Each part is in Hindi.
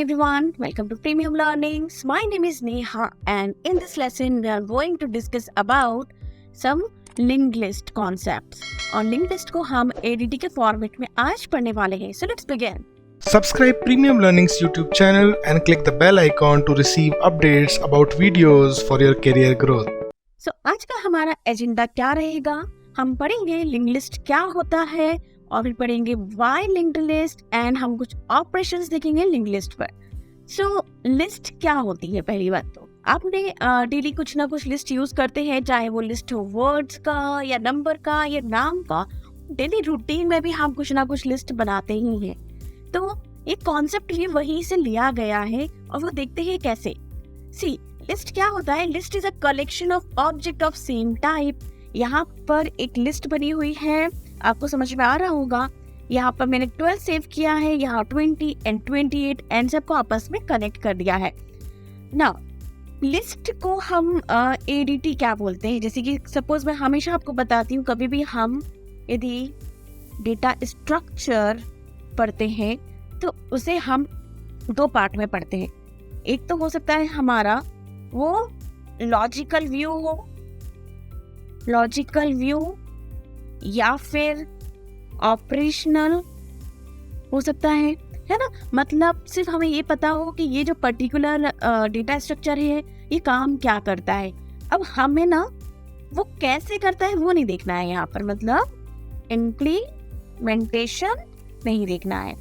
everyone, welcome to Premium Learnings. My name is Neha and in this lesson we are going to discuss about some linked list concepts. और linked list को हम ADT के फॉर्मेट में आज पढ़ने वाले हैं. So let's begin. Subscribe Premium Learnings YouTube channel and click the bell icon to receive updates about videos for your career growth. So आज का हमारा एजेंडा क्या रहेगा? हम पढ़ेंगे लिंक्ड लिस्ट क्या होता है और फिर पढ़ेंगे वाई लिंक्ड लिस्ट एंड हम कुछ ऑपरेशंस देखेंगे लिंक्ड लिस्ट पर. सो लिस्ट क्या होती है? पहली बात तो आपने डेली कुछ ना कुछ लिस्ट यूज करते हैं, चाहे वो लिस्ट हो वर्ड्स का या नंबर का या नाम का. डेली रूटीन में भी हम कुछ ना कुछ लिस्ट बनाते ही हैं. तो एक कॉन्सेप्ट भी वहीं से लिया गया है और वो देखते हैं कैसे. सी लिस्ट क्या होता है? List is a collection of object of same type. यहाँ पर एक लिस्ट बनी हुई है, आपको समझ में आ रहा होगा. यहाँ पर मैंने 12 सेव किया है, यहाँ 20 एंड 28 एंड सबको आपस में कनेक्ट कर दिया है. नाउ लिस्ट को हम ADT क्या बोलते हैं? जैसे कि सपोज मैं हमेशा आपको बताती हूँ, कभी भी हम यदि डेटा स्ट्रक्चर पढ़ते हैं तो उसे हम दो पार्ट में पढ़ते हैं. एक तो हो सकता है हमारा वो लॉजिकल व्यू हो, लॉजिकल व्यू या फिर ऑपरेशनल हो सकता है ना. मतलब सिर्फ हमें ये पता हो कि ये जो पर्टिकुलर डेटा स्ट्रक्चर है ये काम क्या करता है. अब हमें ना वो कैसे करता है वो नहीं देखना है यहाँ पर, मतलब इम्प्लीमेंटेशन नहीं देखना है.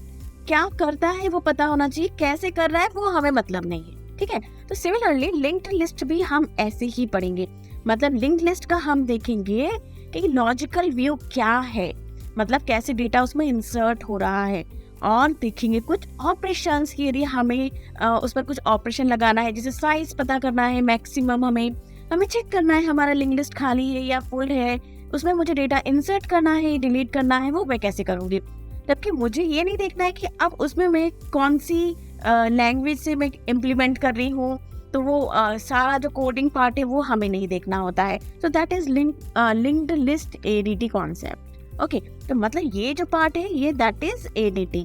क्या करता है वो पता होना चाहिए, कैसे कर रहा है वो हमें मतलब नहीं है. ठीक है. तो सिमिलरली लिंक्ड लिस्ट भी हम ऐसे ही पढ़ेंगे. मतलब लिंक्ड लिस्ट का हम देखेंगे कि लॉजिकल व्यू क्या है, मतलब कैसे डेटा उसमें इंसर्ट हो रहा है. और देखेंगे कुछ ऑपरेशंस की, यदि हमें उस पर कुछ ऑपरेशन लगाना है, जैसे साइज पता करना है, मैक्सिमम हमें चेक करना है हमारा लिंक्ड लिस्ट खाली है या फुल है, उसमें मुझे डेटा इंसर्ट करना है, डिलीट करना है, वो मैं कैसे करूँगी. जबकि मुझे ये नहीं देखना है कि अब उसमें मैं कौन सी लैंग्वेज से मैं इम्प्लीमेंट कर रही हूँ, तो वो सारा जो कोडिंग पार्ट है वो हमें नहीं देखना होता है. So that is linked list ADT concept. Okay, तो मतलब ये जो पार्ट है ये that is ADT.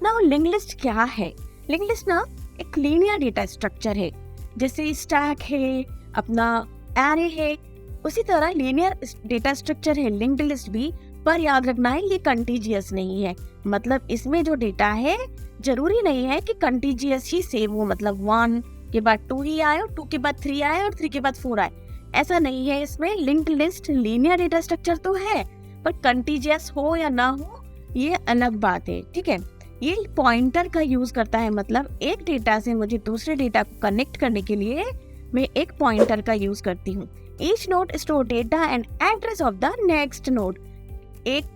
Now linked list क्या है? लिंक्ड लिस्ट ना एक लीनियर डेटा स्ट्रक्चर है. जैसे स्टैक है, अपना एरे है, उसी तरह लीनियर डेटा स्ट्रक्चर है लिंक्ड लिस्ट भी. पर याद रखना है ये कंटीजियस नहीं है. मतलब इसमें जो डेटा है जरूरी नहीं है कि कंटीजियस ही सेव हो, मतलब 1 के बाद 2 ही आए और 2 के बाद 3 आए और 3 के बाद 4 आए, ऐसा नहीं है. इसमें linked list linear data structure तो है, पर कंटीजियस हो या ना हो ये अलग बात है. ठीक है. ये पॉइंटर का यूज करता है, मतलब एक डेटा से मुझे दूसरे डेटा को कनेक्ट करने के लिए मैं एक पॉइंटर का यूज करती हूँ. Each node store data and address of the next node.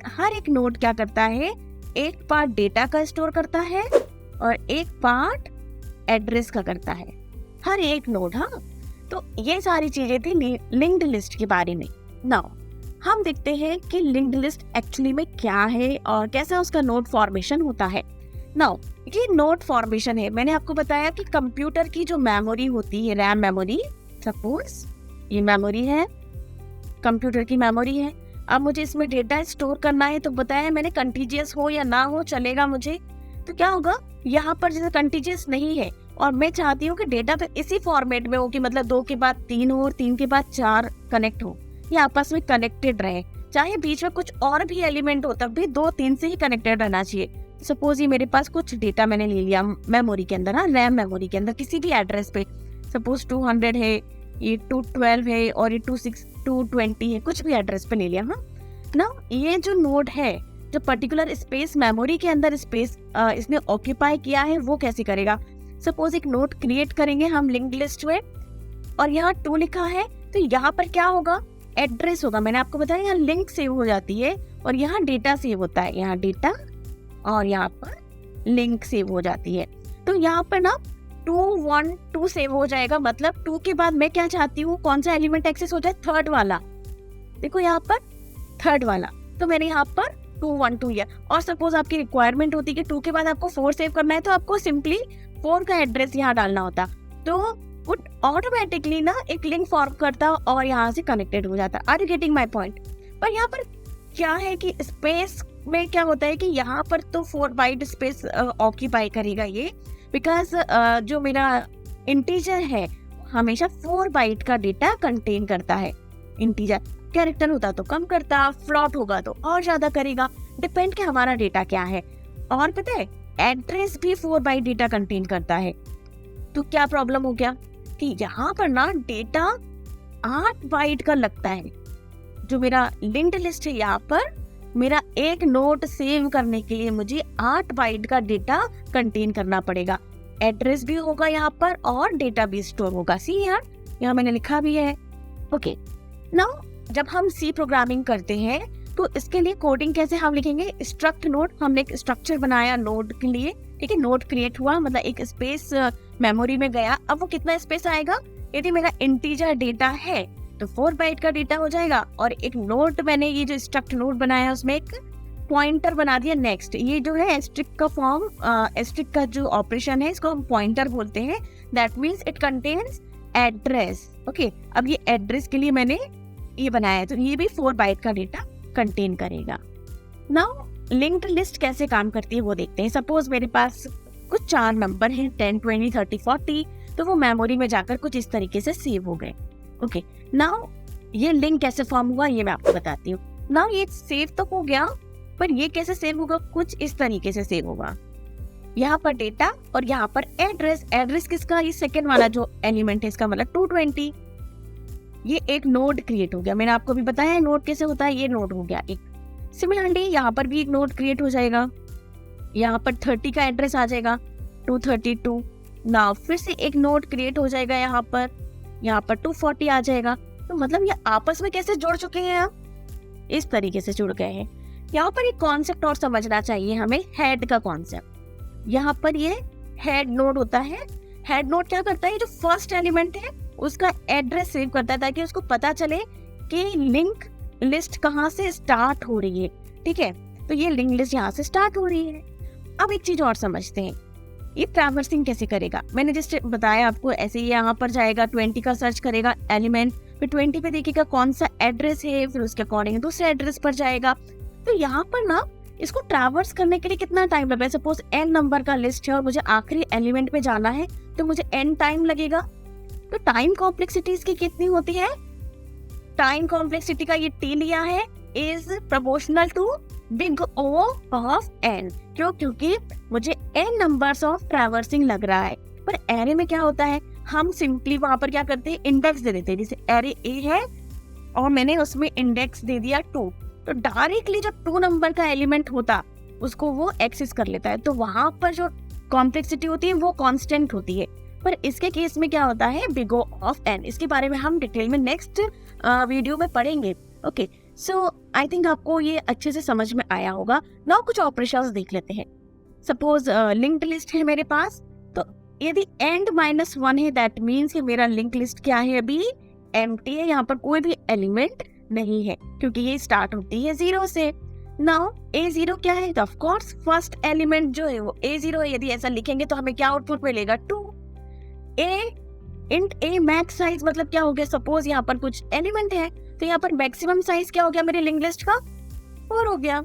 हर एक नोड क्या करता है? एक पार्ट डेटा का स्टोर करता है और एक पार्ट एड्रेस का करता है, हर एक नोड. हाँ, तो ये सारी चीजें थी लिंक्ड लिस्ट के बारे में. नाउ हम देखते हैं कि लिंक्ड लिस्ट एक्चुअली में क्या है और कैसा उसका नोड फॉर्मेशन होता है. नाउ ये नोड फॉर्मेशन है. मैंने आपको बताया कि कंप्यूटर की जो मेमोरी होती है, रैम मेमोरी, सपोज ये मेमोरी है, कंप्यूटर की मेमोरी है. अब मुझे इसमें डेटा स्टोर करना है, तो बताया मैंने कंटीजियस हो या ना हो चलेगा मुझे. तो क्या होगा, यहाँ पर जैसे कंटीजियस नहीं है और मैं चाहती हूँ कि डेटा तो इसी फॉर्मेट में हो कि मतलब 2 के बाद 3 हो और 3 के बाद 4 कनेक्ट हो, या आपस में कनेक्टेड रहे. चाहे बीच में कुछ और भी एलिमेंट हो तब भी 2-3 से ही कनेक्टेड रहना चाहिए. सपोज ये मेरे पास कुछ डेटा मैंने ले लिया मेमोरी के अंदर, रैम मेमोरी के अंदर किसी भी एड्रेस पे, सपोज 200 है, ये 212 है और ये 220 है, कुछ भी एड्रेस पे ले लिया. हाँ ना, ये जो नोड है, जो पर्टिकुलर स्पेस मेमोरी के अंदर स्पेस इसने ऑक्यूपाई किया है, वो कैसे करेगा. सपोज एक नोड क्रिएट करेंगे हम लिंक्ड लिस्ट में और यहाँ 2 लिखा है, तो यहाँ पर क्या होगा, एड्रेस होगा. मैंने आपको बताया यहाँ लिंक सेव हो जाती है और यहाँ डेटा सेव होता है, यहाँ डेटा और यहाँ पर लिंक सेव हो जाती है. तो यहाँ पर ना 212 सेव हो जाएगा. मतलब 2 के बाद मैं क्या चाहती हूँ, कौन सा एलिमेंट एक्सेस हो जाए, थर्ड वाला. देखो यहाँ पर थर्ड वाला, तो मैंने यहाँ पर 212 लिया. और सपोज आपकी रिक्वायरमेंट होती है कि 2 के बाद आपको 4 सेव करना है, तो आपको सिंपली 4 का एड्रेस यहाँ डालना होता, तो वो ऑटोमेटिकली ना एक लिंक फॉर्म करता और यहाँ से कनेक्टेड हो जाता. Are you getting my point? पर यहाँ पर क्या है कि स्पेस में क्या होता है कि यहाँ पर तो 4 बाइट स्पेस ऑक्यूपाई करेगा ये, बिकॉज जो मेरा इंटीजर है हमेशा 4 बाइट का डेटा कंटेन करता है। इंटीजर कैरेक्टर होता तो कम करता, फ्लॉट होगा तो और ज्यादा करेगा, डिपेंड कि हमारा डेटा क्या है। और पता है एड्रेस भी 4 बाइट डेटा कंटेन करता है। तो क्या प्रॉब्लम हो गया कि यहाँ पर ना डेटा 8 बाइट का लगता है। जो मेरा लिंक्ड लिस्ट है यहाँ पर मेरा एक नोट सेव करने के लिए मुझे 8 बाइट का डेटा कंटेन करना पड़ेगा। एड्रेस भी होगा यहाँ पर और डेटा भी स्टोर होगा। सी यहाँ मैंने लिखा भी है। ओके नाउ जब हम सी प्रोग्रामिंग करते हैं तो इसके लिए कोडिंग कैसे हम लिखेंगे, स्ट्रक्ट नोड। हमने एक स्ट्रक्चर बनाया नोड के लिए, ठीक है। नोड क्रिएट हुआ, मतलब एक स्पेस मेमोरी में गया। अब वो कितना स्पेस आएगा, यदि मेरा इंटीजर डेटा है तो 4 बाइट का डेटा हो जाएगा। और एक नोड मैंने ये जो स्ट्रक्ट नोड बनाया उसमें एक पॉइंटर बना दिया नेक्स्ट। ये जो है एस्ट्रिक का फॉर्म, एस्ट्रिक का जो ऑपरेशन है इसको हम पॉइंटर बोलते हैं। That means it contains address. Okay अब ये एड्रेस के लिए मैंने ये बनाया है तो ये भी 4 बाइट का डेटा कंटेन करेगा। नाउ लिंक्ड लिस्ट कैसे काम करती है वो देखते हैं। सपोज मेरे पास कुछ 4 नंबर हैं 10, 20, 30, 40, तो वो मेमोरी में जाकर कुछ इस तरीके से सेव हो गए। ओके नाउ ये लिंक कैसे फॉर्म हुआ ये मैं आपको बताती हूँ। नाउ ये सेव तो हो गया, पर ये कैसे सेव होगा, कुछ इस तरीके से सेव होगा। यहाँ पर डेटा और यहाँ पर एड्रेस। एड्रेस किसका, ये सेकेंड वाला जो एलिमेंट है इसका, मतलब 220। ये एक नोड क्रिएट हो गया। मैंने आपको भी बताया नोड कैसे होता है, ये नोड हो गया एक। सिमिलरली यहाँ पर भी एक नोड क्रिएट हो जाएगा। यहाँ पर 30 का एड्रेस आ जाएगा 232। नाउ फिर से एक नोड क्रिएट हो जाएगा यहाँ पर 240 आ जाएगा। तो मतलब ये आपस में कैसे जुड़ चुके हैं, आप इस तरीके से जुड़ गए हैं। यहाँ पर एक कॉन्सेप्ट और समझना चाहिए हमें, हेड का कॉन्सेप्ट। यहाँ पर ये हेड नोड होता है। हेड नोड क्या करता है, जो फर्स्ट एलिमेंट है उसका एड्रेस सेव करता है ताकि उसको पता चले कि लिंक लिस्ट कहाँ से स्टार्ट हो रही है, ठीक है। तो ये लिंक लिस्ट यहाँ से स्टार्ट हो रही है। अब एक चीज और समझते हैं, ये ट्रैवर्सिंग कैसे करेगा। मैंने जस्ट बताया आपको, ऐसे ही यहाँ पर जाएगा 20 का सर्च करेगा एलिमेंट, फिर 20 पे देखेगा कौन सा एड्रेस है, फिर उसके अकॉर्डिंग दूसरे एड्रेस पर जाएगा। तो यहाँ पर ना इसको ट्रैवर्स करने के लिए कितना टाइम लगेगा। सपोज n नंबर का लिस्ट है और मुझे आखिरी एलिमेंट पे जाना है तो मुझे n टाइम लगेगा। तो टाइम कॉम्प्लेक्सिटी इसकी कितनी होती है, टाइम कॉम्प्लेक्सिटी का ये t लिया है is proportional to big O of n। क्यों, क्योंकि मुझे n नंबर्स ऑफ ट्रैवर्सिंग लग रहा है। पर एरे में क्या होता है, हम सिंपली वहां पर क्या करते हैं, इंडेक्स दे देते हैं। जैसे एरे A है और मैंने उसमें इंडेक्स दे दिया 2, तो डायरेक्टली जब 2 नंबर का एलिमेंट होता उसको वो एक्सेस कर लेता है। तो वहां पर जो कॉम्प्लेक्सिटी होती है वो कांस्टेंट होती है। पर इसके केस में क्या होता है, बिग O ऑफ n। इसके बारे में हम डिटेल में नेक्स्ट वीडियो में पढ़ेंगे। ओके सो आई थिंक आपको ये अच्छे से समझ में आया होगा। नाउ कुछ ऑपरेशंस देख लेते हैं। सपोज लिंक्ड लिस्ट है मेरे पास, तो यदि एंड -1 है दैट मीन्स कि मेरा लिंक लिस्ट क्या है, अभी एम्प्टी है। यहाँ पर कोई भी एलिमेंट नहीं है क्योंकि ये स्टार्ट होती है 0 से। नाउ A0 क्या है, ऑफ कोर्स फर्स्ट एलिमेंट जो है वो A0 है। यदि ऐसा लिखेंगे तो हमें क्या आउटपुट मिलेगा, 2। इंट A मैक्स साइज मतलब क्या हो गया, सपोज यहाँ पर कुछ एलिमेंट है तो यहाँ पर मैक्सिमम साइज क्या हो गया मेरे लिंक लिस्ट का, 4 हो गया।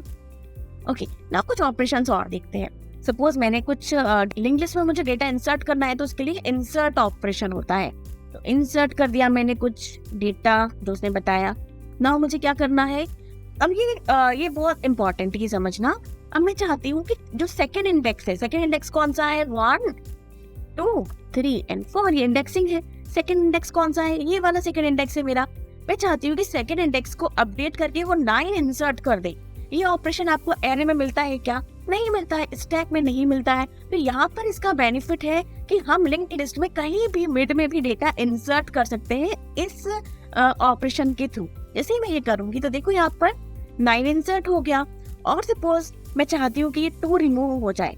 ओके ना कुछ ऑपरेशंस और देखते हैं। सपोज मैंने कुछ लिंक लिस्ट में मुझे डेटा इंसर्ट करना है तो उसके लिए इंसर्ट ऑपरेशन होता है। तो इंसर्ट कर दिया मैंने कुछ डेटा, दोस्त ने बताया। ना मुझे क्या करना है, अब ये बहुत इंपॉर्टेंट है समझना। अब मैं चाहती हूँ कि जो सेकंड इंडेक्स है, सेकंड इंडेक्स कौन सा है, 1, 2, 3 and 4, ये इंडेक्सिंग है। सेकंड इंडेक्स कौन सा है, ये वाला सेकंड इंडेक्स है मेरा। मैं चाहती हूँ कि सेकंड इंडेक्स को अपडेट करके वो 9 इंसर्ट कर दे। ये ऑपरेशन आपको एरे में मिलता है क्या, नहीं मिलता है, स्टैक में नहीं मिलता है। तो यहाँ पर इसका बेनिफिट है कि हम लिंक्ड लिस्ट में कहीं भी मिड में भी डेटा इंसर्ट कर सकते हैं इस ऑपरेशन के थ्रू। जैसे ही मैं ये करूंगी तो देखो यहाँ पर 9 इंसर्ट हो गया। और सपोज मैं चाहती हूँ कि ये 2 रिमूव हो जाए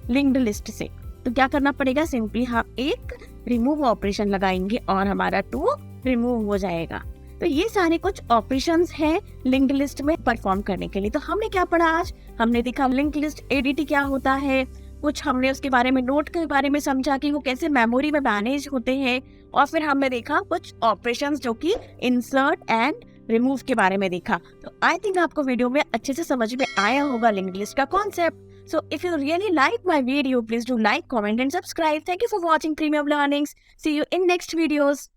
लिंक्ड लिस्ट से, तो क्या करना पड़ेगा, सिंपली हम एक रिमूव ऑपरेशन लगाएंगे और हमारा 2 रिमूव हो जाएगा। तो ये सारे कुछ ऑपरेशंस हैं लिंक्ड लिस्ट में परफॉर्म करने के लिए। तो हमने क्या पढ़ा आज, हमने देखा लिंक्ड लिस्ट एडीटी क्या होता है, कुछ हमने उसके बारे में नोट के बारे में समझा कि वो कैसे मेमोरी में मैनेज होते हैं, और फिर हमने देखा कुछ ऑपरेशंस जो कि इंसर्ट एंड रिमूव के बारे में देखा। तो आई थिंक आपको वीडियो में अच्छे से समझ में आया होगा लिंक्ड लिस्ट का concept. So if you really like my video, please do like, comment and subscribe. Thank you for watching Premium Learnings. See you in next videos.